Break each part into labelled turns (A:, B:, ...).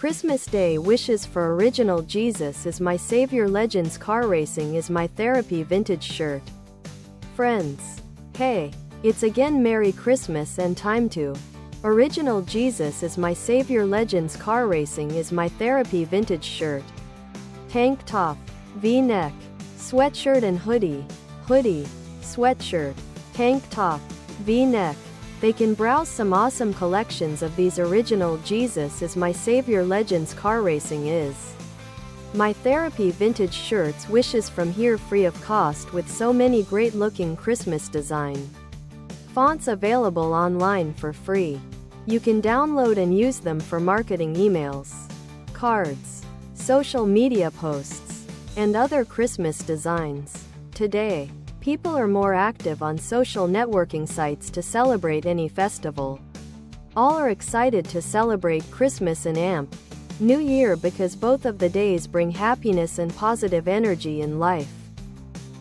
A: Christmas Day wishes for original Jesus is my savior, Legends car racing is my therapy, vintage shirt. Friends, hey, it's again Merry Christmas and time to original Jesus is my savior, Legends car racing is my therapy, vintage shirt. Tank top, V-neck, sweatshirt and hoodie, sweatshirt, tank top, V-neck. They can browse some awesome collections of these original Jesus is my savior, Legends car racing is my therapy vintage shirts wishes from here, free of cost, with so many great looking Christmas design fonts available online for free. You can download and use them for marketing emails, cards, social media posts, and other Christmas designs. Today, people are more active on social networking sites to celebrate any festival. All are excited to celebrate Christmas and New Year because both of the days bring happiness and positive energy in life.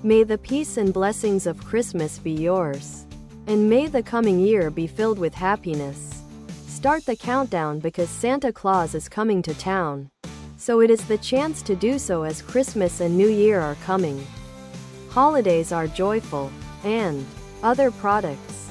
A: May the peace and blessings of Christmas be yours. And may the coming year be filled with happiness. Start the countdown because Santa Claus is coming to town. So it is the chance to do so as Christmas and New Year are coming. Holidays are joyful, and other products.